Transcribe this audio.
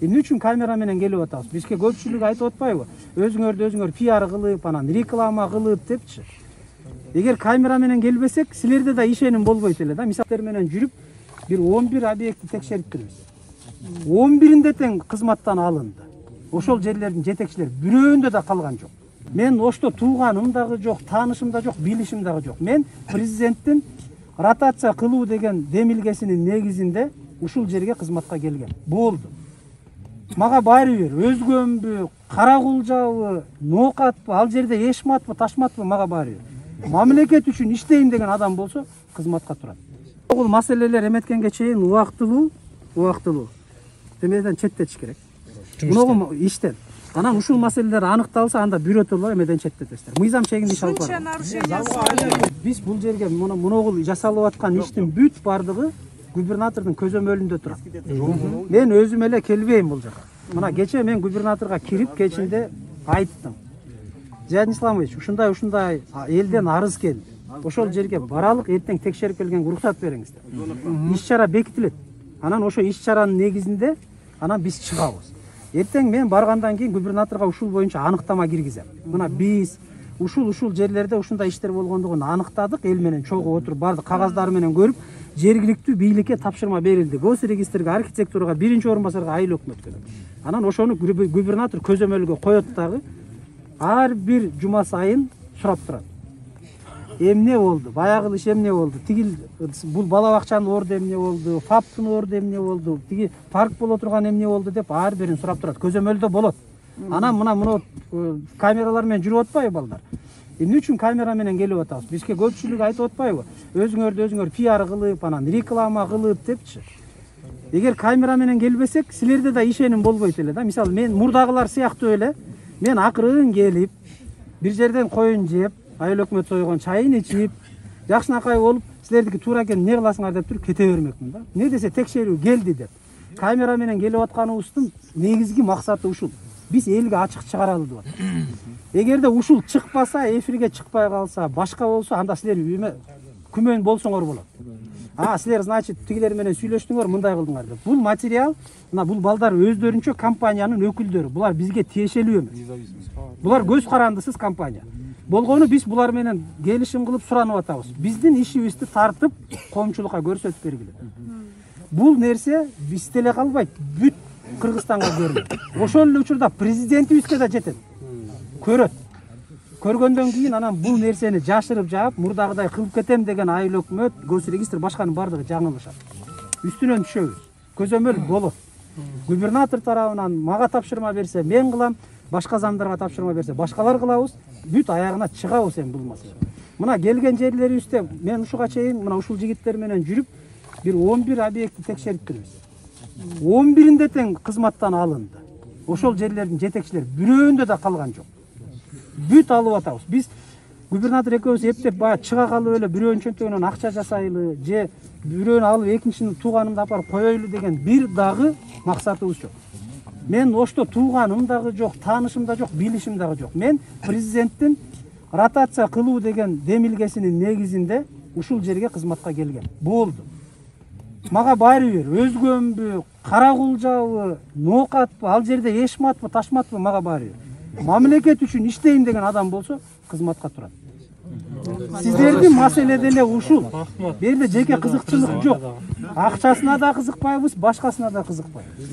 Эмне үчүн камера менен келип атабыз? Бизге көпчүлүк айтып атпайбы? Өзүңөр пиар кылып, анан реклама кылып депчи. Эгер камера менен келбесек, силерде да ишеним болбойт эле да. Мисалдар менен жүрүп, бир 11 объектти текшерип турбуз. 11-inde тең кызматтан алынды. Ошол жерлердин жетекчилери бирөөндө да калган жок. Мен ошто тууганым дагы жок, таанышым да жок, билишим дагы жок. Мен президенттин ротация кылуу деген демилгесинин негизинде ушул жерге кызматка келгем. Болду. Мага баары бир, өзгөмбү, кара кулжабы, ноокатпы, ал жерде эшматпы, ташматпы, мага баары бир. Мамлекет үчүн иштейм деген адам болсо кызматка турат. Бул маселелер эметкенге чейин убактылуу эмеден четтетиш керек. Мунугу иштен. Анан ушул маселелер аныкталса, анда бирөтөлө эмеден четтетесиздер. Мыйзам чегинде иш алып барабыз. Биз бул жерге мунугу жасалып аткан иштин бүт бардыгы губернатордун көзөмөлүндө турат. Мен өзүм эле келбейм бул жака. Мына кече мен губернаторго кирип кечинде айттым. Зиядин Исламович, ушундай элден арыз келди. Ошол жерге баралык, эртең текшерип келгенге уруксат бериңиздер. Иш чара бекитилет. Анан ошо иш чаранын негизинде анан биз чыгабыз. Эртең мен баргандан кийин губернаторго ушул боюнча аныктама киргизем. Мына биз ушул жерлерде ушундай иштер болгондугун аныктадык, эл менен чогуу отуруп бардык кагаздары менен көрүп, жергиликтүү бийликке тапшырма берилди. Госрегистрге, архитектурага, биринчи орун басарга айыл өкмөткө. Анан ошону губернатор көзөмөлгө коет дагы, ар бир жума сайын сурап турат. Эмне болду? Баягы иш эмне болду? Тигил бул бала бакчанын орду эмне болду? ФАПтын орду эмне болду? Тиги парк боло турган эмне болду деп ар бирин сурап турат. Көзөмөлдө болот. Анан мына камералар менен жүрүп атпайбы балдар? Эмне үчүн камера менен келип атабыз? Бизге көпчүлүк айтып атпайбы? Өзүңөр пиар кылып, анан реклама кылып депчи. Эгер камера менен келбесек, силерде да ишеним болбойт эле да. Мисалы, мен мурдагылар сыяктуу эле, мен акырын келип, бир жерден коюн жеп, айыл өкмөт сойгон чайын ичип, жакшынакай болуп, силердики туура экен, эмне кыласыңар деп туруп кете бермекмин да. Эмне десе текшерүү келди деп. Камера менен келип атканыбыздын негизги максаты ушул. Биз элге ачык чыгаралы деп атат. Эгерде ушул чыкпаса, эфирге чыкпай калса, башка болсо, анда силер күмөн болсоңор болот. Силер, значит, тигилер менен сүйлөштүңөр, мындай кылдыңар деп. Бул материал, мына бул балдар өздөрүнчө компаниянын өкүлдөрү. Булар бизге тиешелүү эмес. Булар көз карандысыз компания. Болгону биз булар менен келишим кылып суранып атабыз. Биздин ишибизди тартып, коомчулукка көрсөтүп бергиле. Бул нерсе бизде эле калбайт, бүт Кыргызстанга көрүнөт. Ошол эле учурда президентибизге да жетет. Көрөт. Көргөндөн кийин анан бул нерсени жашырып жаап, мурдагыдай кылып кетем деген айыл өкмөт, госрегистр башканын бардыгы жаңылышат. Үстүнөн түшөбүз. Көзөмөл болот. Губернатор тарабынан мага тапшырма берсе, мен кылам, башка замдарга тапшырма берсе, башкалар кылабыз, бүт аягына чыгабыз эми бул маселе. Мына келген жерлерибизде мен ушуга чейин мына ушул жигиттер менен жүрүп, бир 11 объектти текшерип турбуз. 11-inde тең кызматтан алынды. Ошол жерлердин жетекчилери бирөөндө да калган жок. Бүт алып атабыз. Биз губернатор экөөбүз эптеп бая чыга калып эле бирөөнүн чөнтөгүнөн акча жасайлы, же бирөөнү алып экинчини тууганымды апарып коёйлу деген бир дагы максатыбыз жок. Мен ошто тууганым дагы жок, таанышым да жок, билишим дагы жок. Мен президенттин ротация кылуу деген демилгесинин негизинде ушул жерге кызматка келгем. Болду. Мага баары бир, өзгөмбү, кара кулжабы, ноокатпы, ал жерде эшматпы, ташматпы, мага баары бир. Мамлекет үчүн иштейм деген адам болсо кызматка турат. Сиздердин маселеде эле ушул. Бу жерде жеке кызыкчылык жок. Акчасына да кызыкпайбыз, башкасына да кызыкпайбыз.